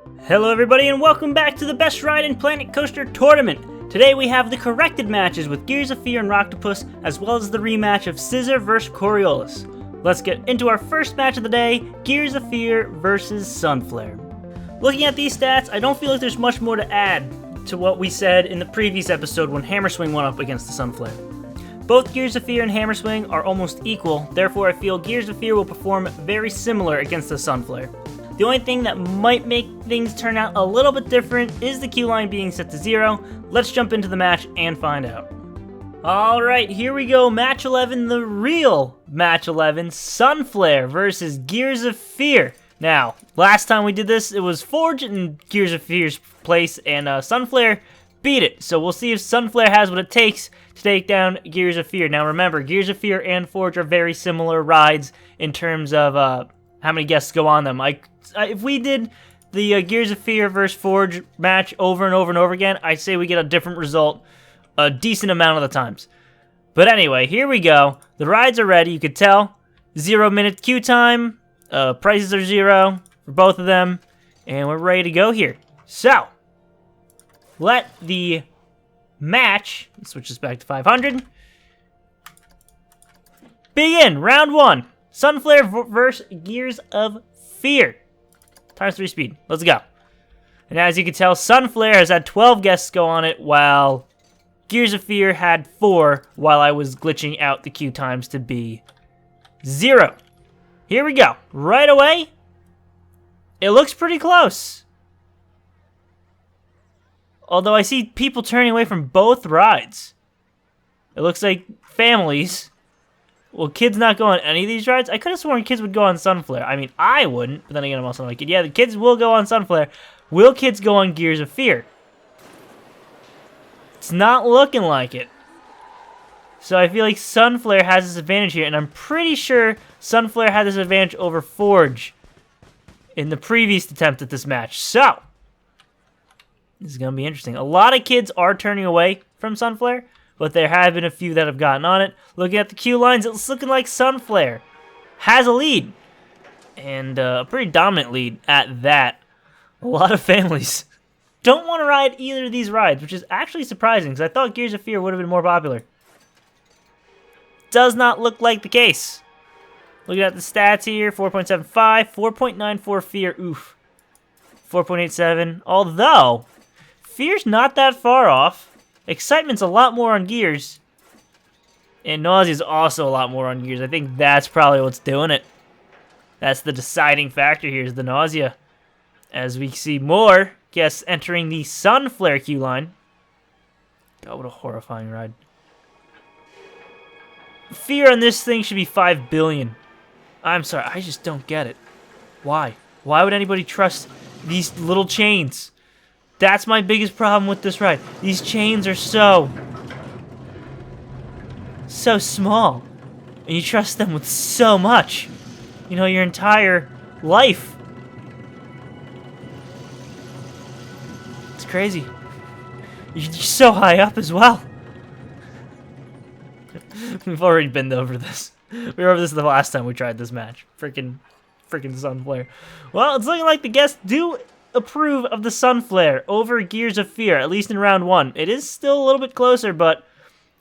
Hello everybody and welcome back to the Best Ride in Planet Coaster Tournament. Today we have the corrected matches with Gears of Fear and Rocktopus, as well as the rematch of Scizzor vs Coriolis. Let's get into our first match of the day, Gears of Fear versus Sunflare. Looking at these stats, I don't feel like there's much more to add to what we said in the previous episode when Hammerswing went up against the Sunflare. Both Gears of Fear and Hammerswing are almost equal, therefore I feel Gears of Fear will perform very similar against the Sunflare. The only thing that might make things turn out a little bit different is the queue line being set to 0. Let's jump into the match and find out. Alright, here we go, match 11, the real match 11, Sunflare versus Gears of Fear. Now, last time we did this, it was Forge in Gears of Fear's place, and Sunflare beat it. So we'll see if Sunflare has what it takes to take down Gears of Fear. Now remember, Gears of Fear and Forge are very similar rides in terms of how many guests go on them. If we did the Gears of Fear versus Forge match over and over and over again, I'd say we get a different result a decent amount of the times. But anyway, here we go. The rides are ready, you could tell. 0-minute queue time. Prices are 0 for both of them. And we're ready to go here. So, let the match, let's switch this back to 500. Begin, round 1. Sunflare versus Gears of Fear. Times 3 speed. Let's go. And as you can tell, Sunflare has had 12 guests go on it, while Gears of Fear had 4, while I was glitching out the queue times to be 0. Here we go. Right away, it looks pretty close. Although I see people turning away from both rides. It looks like families. Will kids not go on any of these rides? I could have sworn kids would go on Sunflare. I mean, I wouldn't, but then again, I'm also not a kid. Yeah, the kids will go on Sunflare. Will kids go on Gears of Fear? It's not looking like it. So I feel like Sunflare has this advantage here, and I'm pretty sure Sunflare had this advantage over Forge in the previous attempt at this match. So, this is going to be interesting. A lot of kids are turning away from Sunflare, but there have been a few that have gotten on it. Looking at the queue lines, it's looking like Sunflare has a lead. And a pretty dominant lead at that. A lot of families don't want to ride either of these rides, which is actually surprising, because I thought Gears of Fear would have been more popular. Does not look like the case. Looking at the stats here, 4.75, 4.94 Fear, oof. 4.87, although Fear's not that far off. Excitement's a lot more on Gears. And Nausea's also a lot more on Gears. I think that's probably what's doing it. That's the deciding factor here, is the Nausea. As we see more guests entering the Sunflare queue line. God, what a horrifying ride. Fear on this thing should be 5 billion. I'm sorry, I just don't get it. Why? Why would anybody trust these little chains? That's my biggest problem with this ride. These chains are so small. And you trust them with so much. You know, your entire life. It's crazy. You're so high up as well. We've already been over this. We were over this the last time we tried this match. Freaking Sunflare. Well, it's looking like the guests do approve of the Sunflare over Gears of Fear, at least in round 1. It is still a little bit closer, but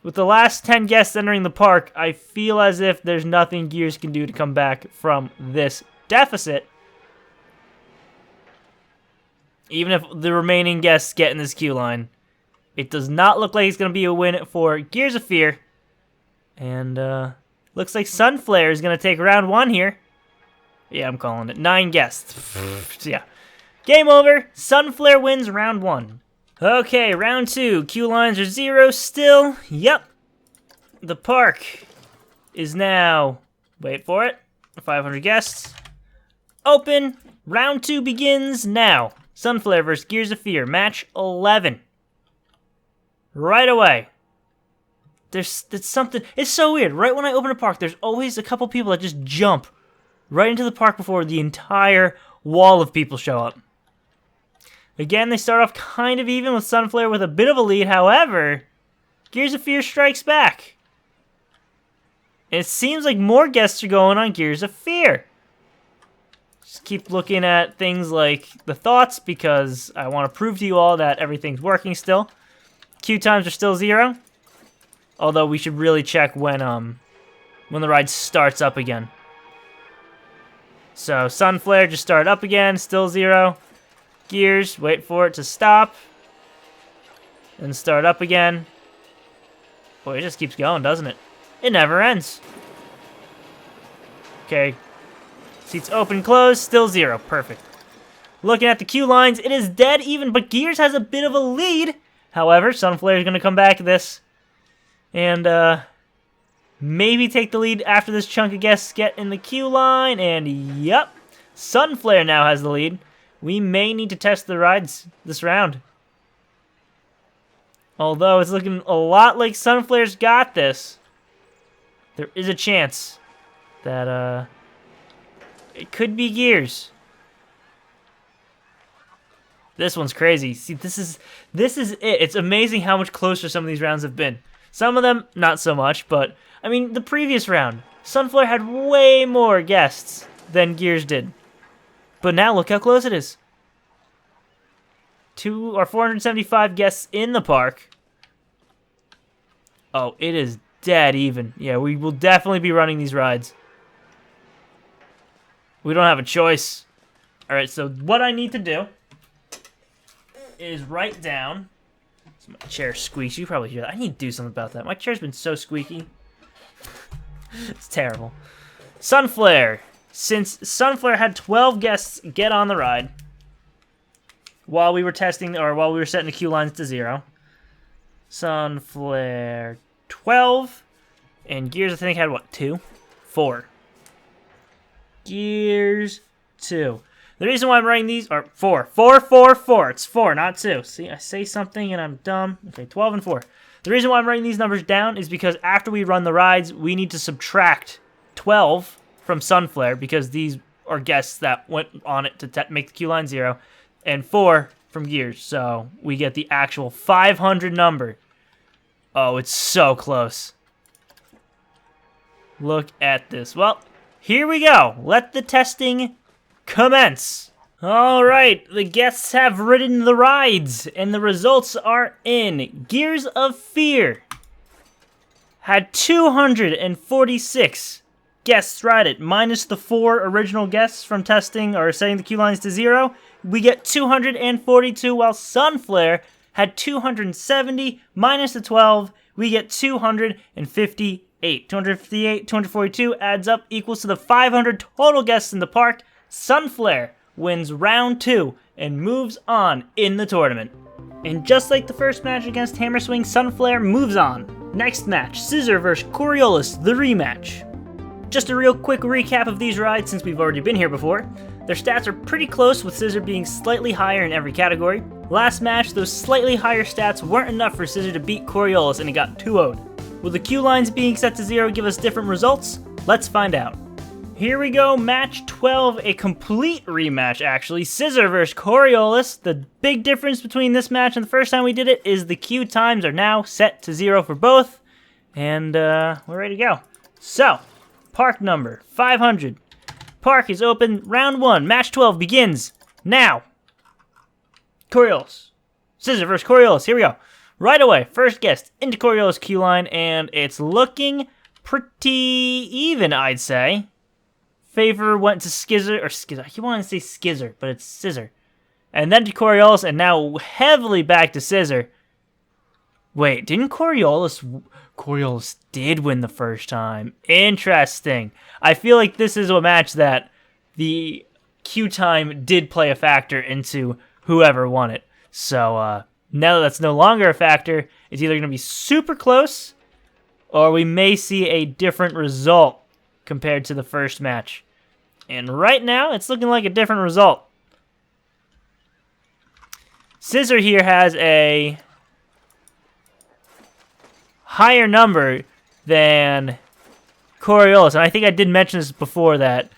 with the last 10 guests entering the park, I feel as if there's nothing Gears can do to come back from this deficit. Even if the remaining guests get in this queue line, it does not look like it's going to be a win for Gears of Fear. And looks like Sunflare is going to take round 1 here. Yeah, I'm calling it. 9 guests. Yeah. Game over. Sunflare wins round 1. Okay, round 2. Queue lines are 0 still. Yep. The park is now, wait for it, 500 guests. Open. Round 2 begins now. Sunflare versus Gears of Fear. Match 11. Right away. There's something, it's so weird. Right when I open a park, there's always a couple people that just jump right into the park before the entire wall of people show up. Again, they start off kind of even with Sunflare with a bit of a lead. However, Gears of Fear strikes back. It seems like more guests are going on Gears of Fear. Just keep looking at things like the thoughts because I want to prove to you all that everything's working still. Queue times are still 0. Although we should really check when the ride starts up again. So Sunflare just started up again, still 0. Gears, wait for it to stop. And start up again. Boy, it just keeps going, doesn't it? It never ends. Okay. Seats open, close, still 0. Perfect. Looking at the queue lines, it is dead even, but Gears has a bit of a lead. However, Sunflare is going to come back to this. And, maybe take the lead after this chunk of guests get in the queue line. And, yep. Sunflare now has the lead. We may need to test the rides this round. Although it's looking a lot like Sunflare's got this, there is a chance that it could be Gears. This one's crazy. See, this is it. It's amazing how much closer some of these rounds have been. Some of them, not so much, but I mean, the previous round, Sunflare had way more guests than Gears did. But now look how close it is. 475 guests in the park. Oh, it is dead even. Yeah, we will definitely be running these rides. We don't have a choice. All right, so what I need to do is write down. So my chair squeaks. You probably hear that. I need to do something about that. My chair's been so squeaky. It's terrible. Sunflare. Since Sunflare had 12 guests get on the ride while we were testing, or while we were setting the queue lines to 0. Sunflare 12. And Gears, I think, had what? 2? 4. Gears 2. The reason why I'm writing these are 4. 4, 4, 4. It's 4, not 2. See, I say something and I'm dumb. Okay, 12 and 4. The reason why I'm writing these numbers down is because after we run the rides, we need to subtract 12 from Sunflare because these are guests that went on it to make the queue line 0, and 4 from Gears. So we get the actual 500 number. Oh, it's so close. Look at this. Well, here we go. Let the testing commence. All right, the guests have ridden the rides, and the results are in. Gears of Fear had 246 guests ride it, minus the 4 original guests from testing or setting the queue lines to 0. We get 242, while Sunflare had 270, minus the 12. We get 258. 258, 242 adds up, equals to the 500 total guests in the park. Sunflare wins round 2 and moves on in the tournament. And just like the first match against Hammerswing, Sunflare moves on. Next match, Scizzor vs Coriolis, the rematch. Just a real quick recap of these rides since we've already been here before. Their stats are pretty close, with Scizzor being slightly higher in every category. Last match, those slightly higher stats weren't enough for Scizzor to beat Coriolis, and he got 2-0'd. Will the queue lines being set to 0 give us different results? Let's find out. Here we go, match 12, a complete rematch actually. Scizzor vs Coriolis. The big difference between this match and the first time we did it is the queue times are now set to 0 for both. And we're ready to go. So, park number 500. Park is open, round 1, match 12 begins now. Coriolis. Scizzor vs Coriolis, here we go. Right away, first guest into Coriolis queue line, and it's looking pretty even, I'd say. Favor went to Scizzor, or Scizzor. I keep wanting to say Scizzor, but it's Scizzor. And then to Coriolis, and now heavily back to Scizzor. Wait, didn't Coriolis... Coriolis did win the first time. Interesting. I feel like this is a match that the queue time did play a factor into whoever won it. So, now that that's no longer a factor, it's either going to be super close, or we may see a different result compared to the first match. And right now, it's looking like a different result. Scizzor here has a higher number than Coriolis, and I think I did mention this before, that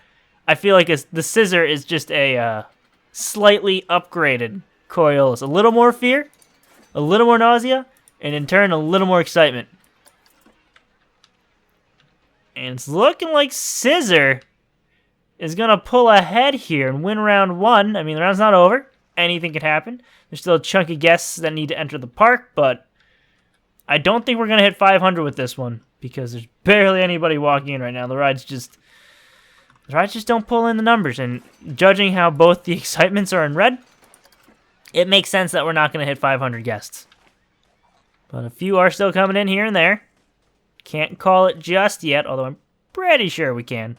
I feel like the Scizzor is just a slightly upgraded Coriolis. A little more fear, a little more nausea, and in turn, a little more excitement. And it's looking like Scizzor is going to pull ahead here and win round 1. I mean, the round's not over. Anything could happen. There's still a chunk of guests that need to enter the park, but I don't think we're going to hit 500 with this one because there's barely anybody walking in right now. The rides just don't pull in the numbers, and judging how both the excitements are in red, it makes sense that we're not going to hit 500 guests. But a few are still coming in here and there. Can't call it just yet, although I'm pretty sure we can.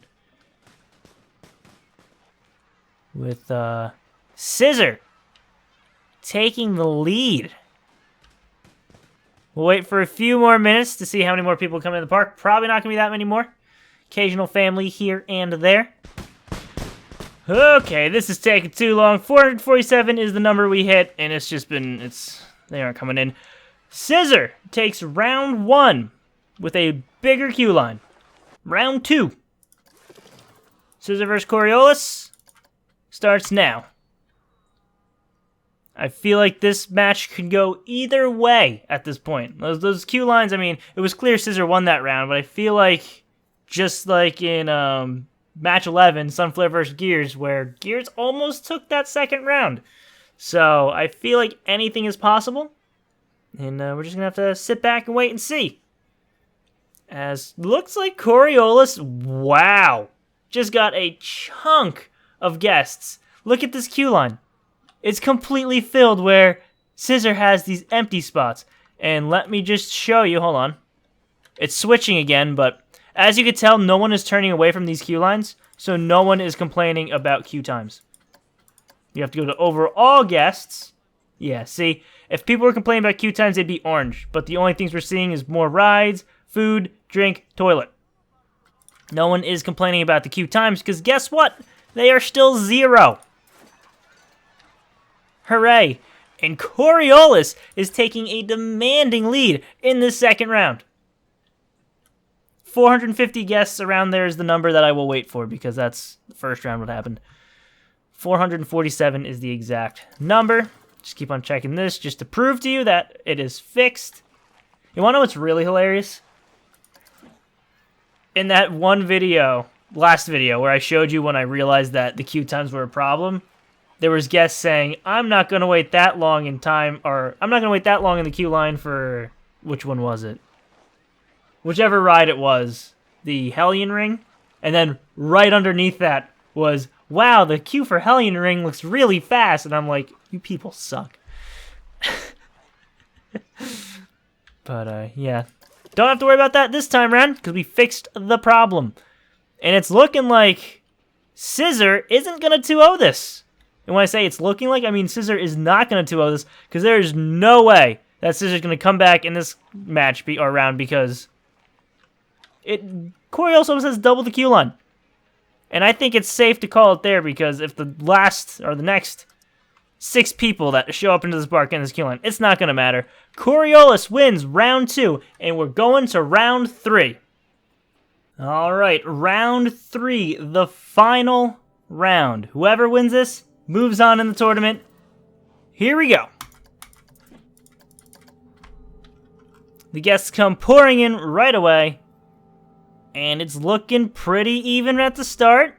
With Scizzor taking the lead. We'll wait for a few more minutes to see how many more people come in the park. Probably not going to be that many more. Occasional family here and there. Okay, this is taking too long. 447 is the number we hit, and it's just been, they aren't coming in. Scizzor takes round 1 with a bigger queue line. Round 2. Scizzor versus Coriolis starts now. I feel like this match could go either way at this point. Those queue lines, I mean, it was clear Scizzor won that round, but I feel like, just like in match 11, Sunflare versus Gears, where Gears almost took that second round. So I feel like anything is possible, and we're just going to have to sit back and wait and see. As looks like Coriolis, wow, just got a chunk of guests. Look at this queue line. It's completely filled where Scizzor has these empty spots. And let me just show you, hold on. It's switching again, but as you can tell, no one is turning away from these queue lines, so no one is complaining about queue times. You have to go to overall guests. Yeah, see, if people were complaining about queue times, they'd be orange. But the only things we're seeing is more rides, food, drink, toilet. No one is complaining about the queue times, because guess what? They are still 0. Hooray! And Coriolis is taking a demanding lead in this second round. 450 guests around there is the number that I will wait for, because that's the first round what happened. 447 is the exact number. Just keep on checking this just to prove to you that it is fixed. You want to know what's really hilarious? In that one video, last video, where I showed you when I realized that the queue times were a problem, there was guests saying, I'm not going to wait that long in time, or I'm not going to wait that long in the queue line for, which one was it? Whichever ride it was, the Hellion Ring. And then right underneath that was, wow, the queue for Hellion Ring looks really fast. And I'm like, you people suck. But, yeah. Don't have to worry about that this time around, because we fixed the problem. And it's looking like Scizzor isn't going to 2-0 this. And when I say it's looking like, I mean Scizzor is not going to 2-0 this, because there is no way that Scizzor's going to come back in this match or round, because Coriolis almost has double the queue line. And I think it's safe to call it there, because if the last, or the next 6 people that show up into this park in this queue line, it's not going to matter. Coriolis wins round 2, and we're going to round 3. Alright, round 3, the final round. Whoever wins this moves on in the tournament. Here we go. The guests come pouring in right away. And it's looking pretty even at the start.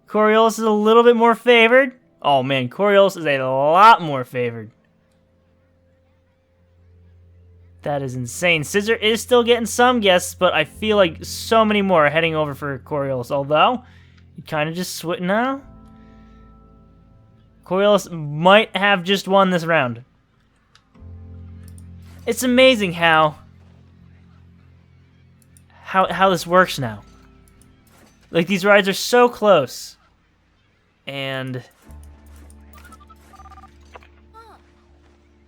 Coriolis is a little bit more favored. Oh man, Coriolis is a lot more favored. That is insane. Scizzor is still getting some guests, but I feel like so many more are heading over for Coriolis. Although, you kind of just switch now. Coriolis might have just won this round. It's amazing how this works now. Like, these rides are so close. And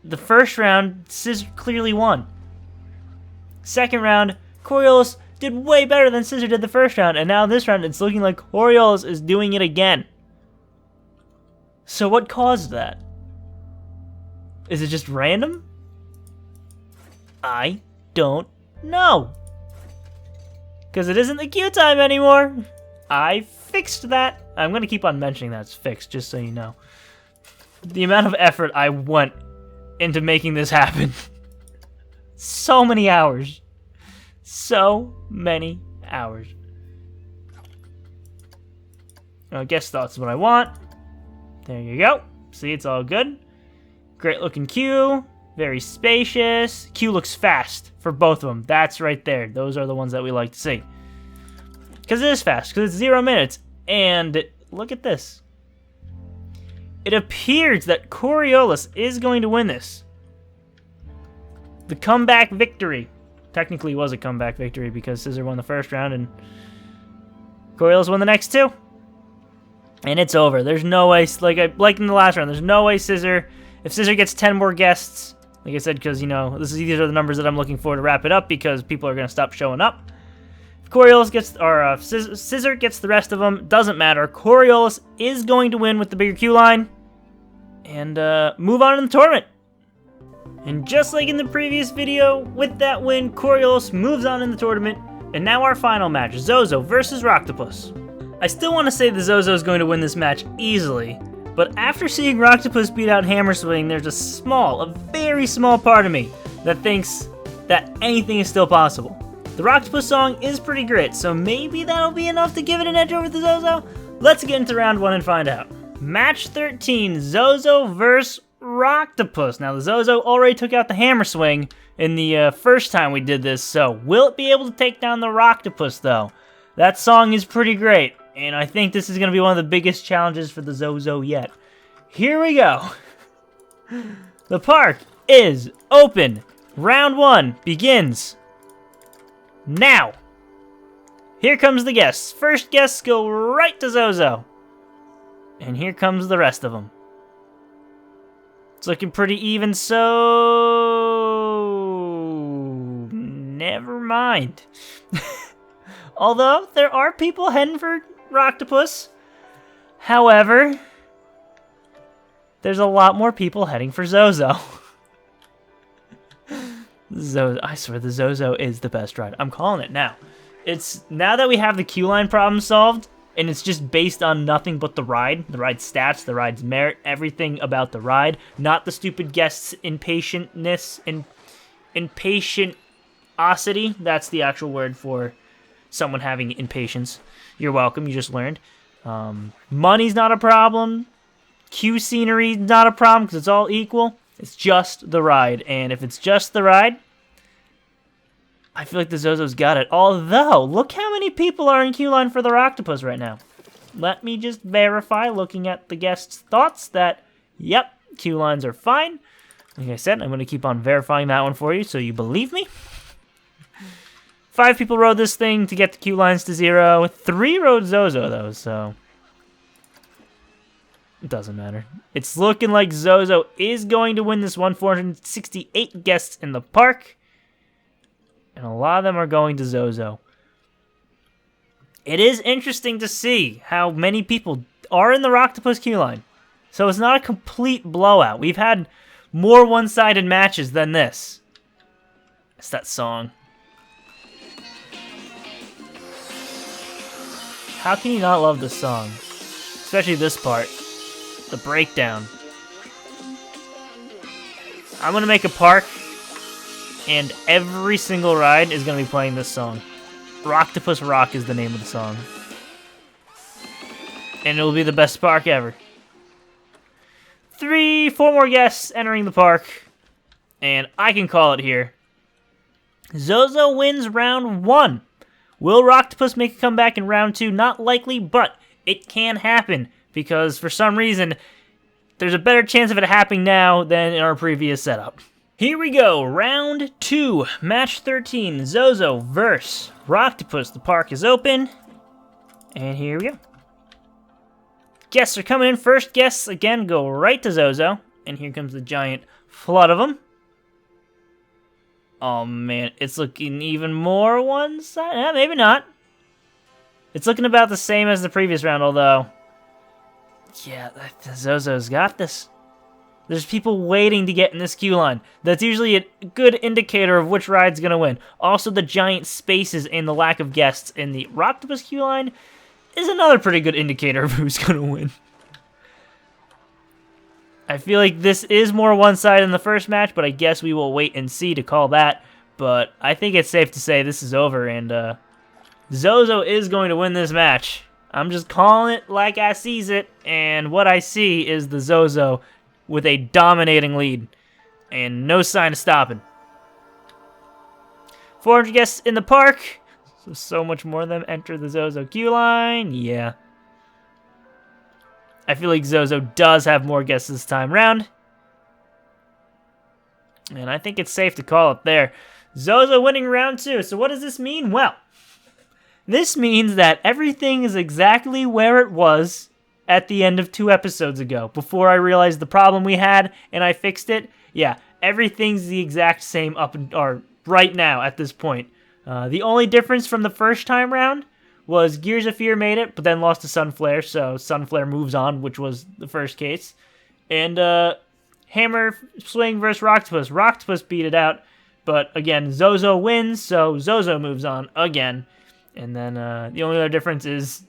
the first round, Scizzor clearly won. Second round, Coriolis did way better than Scizzor did the first round. And now this round, it's looking like Coriolis is doing it again. So what caused that? Is it just random? I don't know. Because it isn't the queue time anymore. I fixed that. I'm going to keep on mentioning that it's fixed, just so you know. The amount of effort I went into making this happen. So many hours. So many hours. Guest thoughts is what I want. There you go. See, it's all good. Great looking queue. Very spacious. Queue looks fast for both of them. That's right there. Those are the ones that we like to see. Because it is fast. Because it's 0 minutes. And look at this. It appears that Coriolis is going to win this. The comeback victory. Technically, it was a comeback victory because Scizzor won the first round and Coriolis won the next two. And it's over. There's no way, like in the last round, there's no way Scizzor, if Scizzor gets 10 more guests, like I said, because, you know, these are the numbers that I'm looking for to wrap it up because people are going to stop showing up. If Coriolis gets, or Scizzor gets the rest of them, doesn't matter. Coriolis is going to win with the bigger queue line and move on in the tournament. And just like in the previous video, with that win, Coriolis moves on in the tournament. And now our final match, Zozo versus Rocktopus. I still want to say the Zozo is going to win this match easily, but after seeing Rocktopus beat out Hammerswing, there's a very small part of me that thinks that anything is still possible. The Rocktopus song is pretty great, so maybe that'll be enough to give it an edge over the Zozo? Let's get into round 1 and find out. Match 13, Zozo versus Rocktopus. Now the Zozo already took out the Hammerswing in the first time we did this, so will it be able to take down the Rocktopus though? That song is pretty great. And I think this is going to be one of the biggest challenges for the Zozo yet. Here we go. The park is open. Round 1 begins now. Here comes the guests. First guests go right to Zozo. And here comes the rest of them. It's looking pretty even, so never mind. Although, there are people heading for Rocktopus. However, there's a lot more people heading for Zozo. I swear the Zozo is the best ride. I'm calling it now. It's now that we have the queue line problem solved, and it's just based on nothing but the ride stats, the ride's merit, everything about the ride, not the stupid guests' impatientosity. That's the actual word for someone having impatience. You're welcome, you just learned. Money's not a problem. Queue scenery's not a problem because it's all equal. It's just the ride. And if it's just the ride, I feel like the Zozo's got it. Although, look how many people are in queue line for the Rocktopus right now. Let me just verify, looking at the guests' thoughts, that, yep, queue lines are fine. Like I said, I'm going to keep on verifying that one for you so you believe me. 5 people rode this thing to get the queue lines to 0. 3 rode Zozo, though, so it doesn't matter. It's looking like Zozo is going to win this one. 468 guests in the park, and a lot of them are going to Zozo. It is interesting to see how many people are in the Rocktopus queue line, so it's not a complete blowout. We've had more one-sided matches than this. It's that song. How can you not love this song? Especially this part. The breakdown. I'm going to make a park, and every single ride is going to be playing this song. Rocktopus Rock is the name of the song. And it will be the best park ever. 4 more guests entering the park. And I can call it here. Zozo wins round 1. Will Rocktopus make a comeback in round 2? Not likely, but it can happen. Because for some reason, there's a better chance of it happening now than in our previous setup. Here we go, round 2, match 13, Zozo versus Rocktopus. The park is open, and here we go. Guests are coming in. First guests, again, go right to Zozo, and here comes the giant flood of them. Oh man, it's looking even more one-sided. Maybe not. It's looking about the same as the previous round, although, yeah, Zozo's got this. There's people waiting to get in this queue line. That's usually a good indicator of which ride's going to win. Also, the giant spaces and the lack of guests in the Rocktopus queue line is another pretty good indicator of who's going to win. I feel like this is more one-sided than the first match, but I guess we will wait and see to call that. But I think it's safe to say this is over, and Zozo is going to win this match. I'm just calling it like I sees it, and what I see is the Zozo with a dominating lead, and no sign of stopping. 400 guests in the park, so much more of them enter the Zozo queue line, yeah. I feel like Zozo does have more guests this time round. And I think it's safe to call it there. Zozo winning round 2. So what does this mean? Well, this means that everything is exactly where it was at the end of 2 episodes ago. Before I realized the problem we had and I fixed it. Yeah, everything's the exact same or right now at this point. The only difference from the first time round was Gears of Fear made it, but then lost to Sunflare, so Sunflare moves on, which was the first case. And Hammer Swing versus Rocktopus. Rocktopus beat it out, but again, Zozo wins, so Zozo moves on again. And then the only other difference is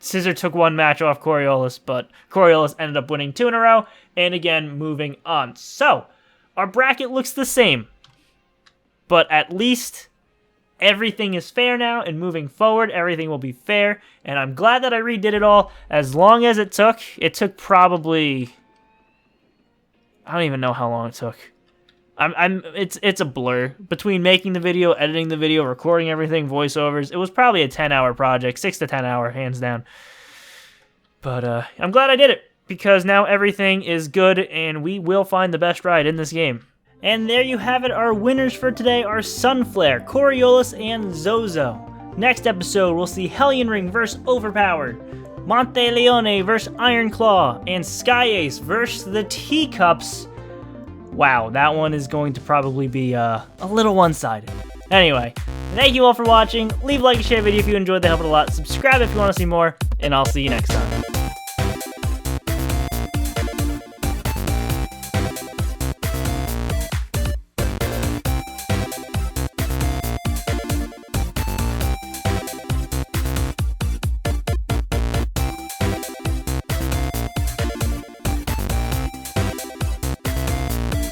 Scizzor took 1 match off Coriolis, but Coriolis ended up winning 2 in a row, and again, moving on. So, our bracket looks the same, but at least everything is fair now, and moving forward, everything will be fair, and I'm glad that I redid it all. As long as it took probably, I don't even know how long it took. It's a blur. Between making the video, editing the video, recording everything, voiceovers, it was probably a 10-hour project, 6 to 10 hour, hands down. But I'm glad I did it, because now everything is good, and we will find the best ride in this game. And there you have it, our winners for today are Sunflare, Coriolis, and Zozo. Next episode, we'll see Hellion Ring vs. Overpowered, Monte Leone vs. Iron Claw, and Sky Ace vs. the Teacups. Wow, that one is going to probably be a little one-sided. Anyway, thank you all for watching. Leave a like and share the video if you enjoyed, they help it a lot. Subscribe if you want to see more, and I'll see you next time.